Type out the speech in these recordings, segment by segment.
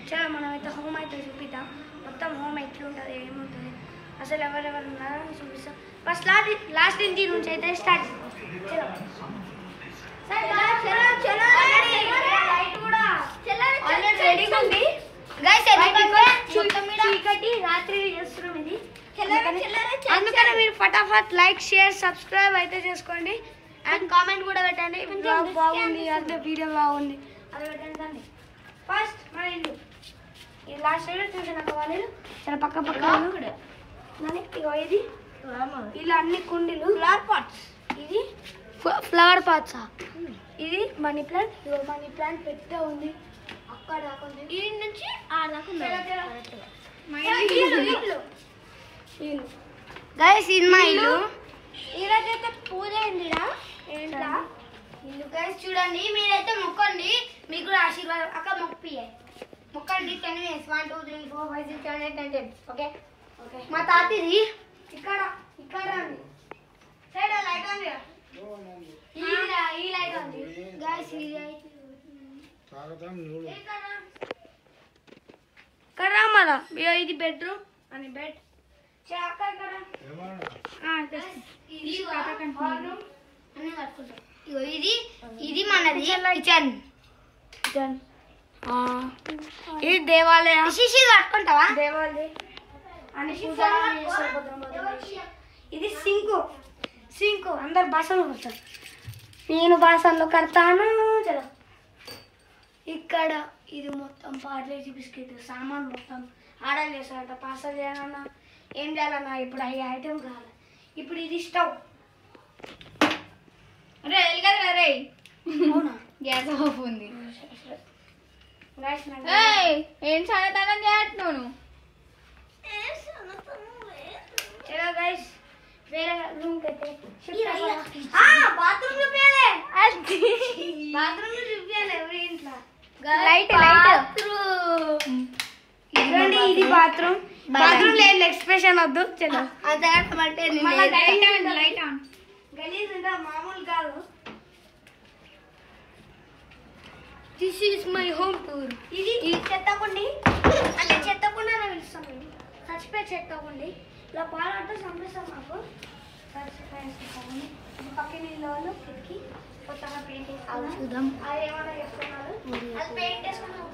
చలో మనమైతే హోమ్ అయితే చూపిద్దాం. మొత్తం హోమ్ ఎట్లుంటుంది ఏముంటుంది అసలు ఎవరెవరు ఉన్నారని చూపిస్తాం. ఫస్ట్ లాస్ట్ ఇంటి నుంచి అయితే స్టార్ట్. చలో చీకటి రాత్రి చేస్తున్నాం ఇది. అందుకని మీరు ఫటాఫట్ లైక్ షేర్ సబ్స్క్రైబ్ అయితే చేసుకోండి అండ్ కామెంట్ కూడా పెట్టండి. బ్లాగ్ బాగుంది అంటే వీడియో బాగుంది అది పెట్టండి. ఫస్ట్ మన ఇల్లు ఇది లాస్ట్ సైడ్ చూసాక వాళ్ళు చాలా పక్క పక్క ఇగో ఇది ఇలా అన్ని కుండీలు ఫ్లవర్ పాట్స్. ఇది ఫ్లవర్ పాట్సా? ఇది మనీ ప్లాంట్. ఇగో మనీ ప్లాంట్ పెద్ద ఉంది అక్కడ ఈ నుంచి గైస్ ఇది మా ఇల్లు. ఈరోజైతే పూజ అయిందిరా ఏంట్రా ఇల్లు. గైస్ చూడండి మీరైతే మొక్కండి మీకు కూడా ఆశీర్వాదం అక్క మొక్కండి 10 minutes 1 2 3 4 5 6 7 8 9 10. Okay okay. మా తాతది ఇక్కడ ఉంది సైడ్ లైట్ ఉంది ఈ లైట్ ఉంది గైస్. ఇక్కడ మళ్ళా ఇది బెడ్రూమ్ అని బెడ్ ఇది మనది కిచెన్. ఇది దేవాలయం కట్టుకుంటావా దేవాలయం అని. ఇది సింకు అందరు బాసనలు కడతారు. నేను బాసనలు కడతాను. చలో ఇక్కడ ఇది మొత్తం పార్లేజీ బిస్కెట్ సామాన్ మొత్తం ఆర్డర్ చేస్తారంట. పార్సల్ చేయాలన్నా ఏం చేయాలన్నా ఇప్పుడు అయ్యే ఐటెం కావాలి. ఇప్పుడు ఇది స్టవ్ రే రే అవునా గ్యాస్ ఆఫ్ ఉంది. ఏం సన్నతనం చేస్తున్నాను. చలో గైస్ వేరే రూమ్ అయితే బాత్రూమ్ చూపించాలి. బాత్రూమ్ చూపించాలి ఎవరి ఇంట్లో లైట్ ఇది బాత్రూమ్. బాత్రూమ్ లేదు ఎక్స్ప్రెషన్ వద్దు. చలో గలీజ్ ఉందా మామూలు కాదు. This is my home tour. ఇది చెత్తకుండి అంటే చెత్తకుండా పిలుస్తాం మేము. చచ్చిపోయి చెత్తకుండి ఇలా పాలంటే చంపేస్తాం. మాకు చచ్చిపోయి పక్కన ఇల్లు వాళ్ళు కిటికీ కొత్తగా పెయింట్ వేసుకున్నాం. అది ఏమన్నా చేసుకున్నారు అది పెయింట్ వేసుకున్నాం.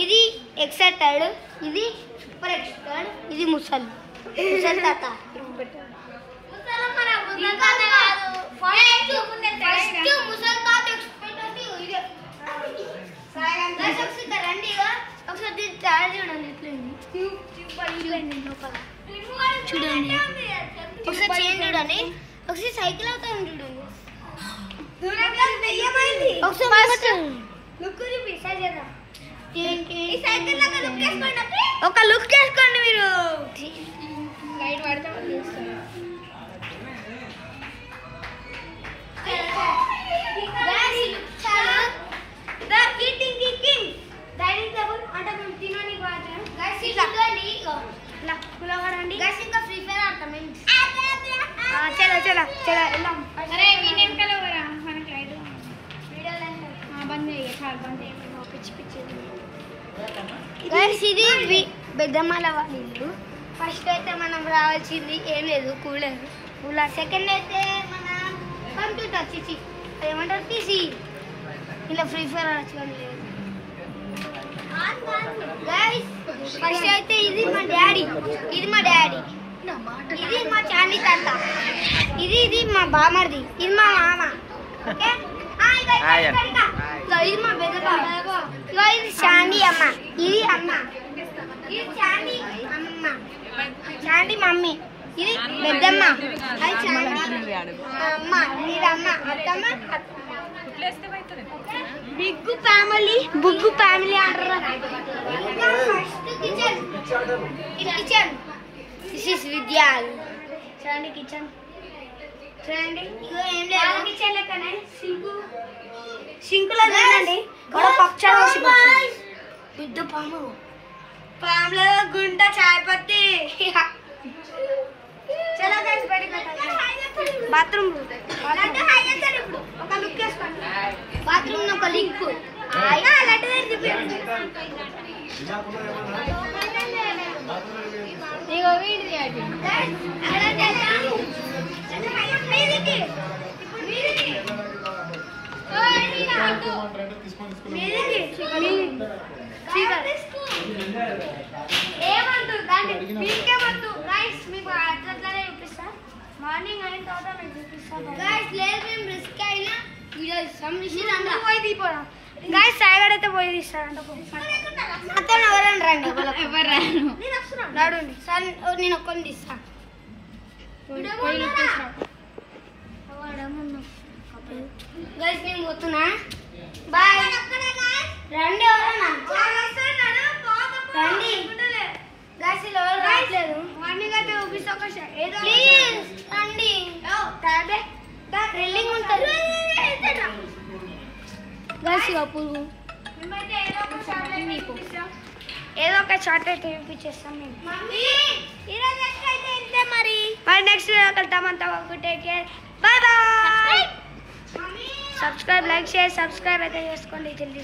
ఇది ఎక్సైటెడ్, ఇది సూపర్ ఎక్సైటెడ్, ఇది ముసలి తాత. చూడండి ఒకసారి చేయండి చూడండి ఒకసారి సైకిల్ అవుతాను చూడండి. ఒక లుక్ చేసుకోండి మీరు. లైట్ పడితే డైనింగ్ టేబుల్ అంటే మేము తినడానికి వాడతాం. ఇంకా ఫ్రీ ఫైర్ ఆడతాం. చలో వెళ్దాం. మనకి లైట్ బంద్ చేయ చాలు బంద్ చేయ పిచ్చి పిచ్చి. ఇది పెద్దమ్మల వాళ్ళ ఇల్లు. ఫస్ట్ అయితే మనం రావాల్సింది ఏం లేదు కూలర్. సెకండ్ అయితే మన కంప్యూటర్ చిచి ఏమంటారు పీసీ. ఇలా ఫ్రీ ఫైర్ ఆడచ్చు. ఫస్ట్ అయితే ఇది మా డాడీ ఇది మా చాందీ తాత. ఇది మా బామర్ది, ఇది మా మామ. ఓకే ఇది మా పెద్ద బాబా. ఇది చాందీ అమ్మ, ఇది అమ్మ, ఇది చాందీ అమ్మ, చాందీ మమ్మీ, ఇది పెద్దమ్మ, అది చాందీ అమ్మ, ఇది అమ్మ అత్తమ్మ. బిగ్గు ఫ్యామిలీ అంటారు. కిచెన్ దిస్ ఇస్ విద్యాల్. చూడండి కిచెన్ చూడండి. ఇగో ఏం లేదు కిచెన్ లెక్కనే సింకులో చూడండి పెద్ద పాములో గుంట చాయ్ పత్తి. చలో గైస్ బయటికి బాత్రూమ్ ఒక లుక్ వేసుకోండి. బాత్రూమ్ ఒక లింక్ ఇగో వీడిది అటు ఏమంటారు దాన్ని మీకేమంటారు గైస్ మీకు అట్లనే చూపిస్తా మార్నింగ్ అయిన తర్వాత మీకు చూపిస్తాను గైస్ లేదు మేము రిస్క్ అయినా వీడియో ఇస్తాం మిషన్ అంతా పోయి తీపోదాం గైస్ సాయిగడైతే పోయి తీస్తారంట మొత్తం ఎవరైనా రండి ఎవరు రాను నడుండి సార్ నేను ఒక్కరిని తీస్తాను గైస్ నేను పోతున్నా బాయ్ రండి ఎవరన్నా రండి గైస్ ఇలా ఎవరు రావట్లేదు మార్నింగ్ అయితే చూపిస్తా ఒక ఏదో ప్లీజ్ రండి థ్రిల్లింగ్ ఉంటుంది గైస్ ఇక పురుగు ఏదో ఒక షార్ట్ అయితే చూపించేస్తాం మేము ఈరోజు అయితే ఇంతే మరి నెక్స్ట్ వీడియో వెళ్తాం అంతా take care bye bye subscribe like share subscribe అయితే చేసుకోండి జల్దీ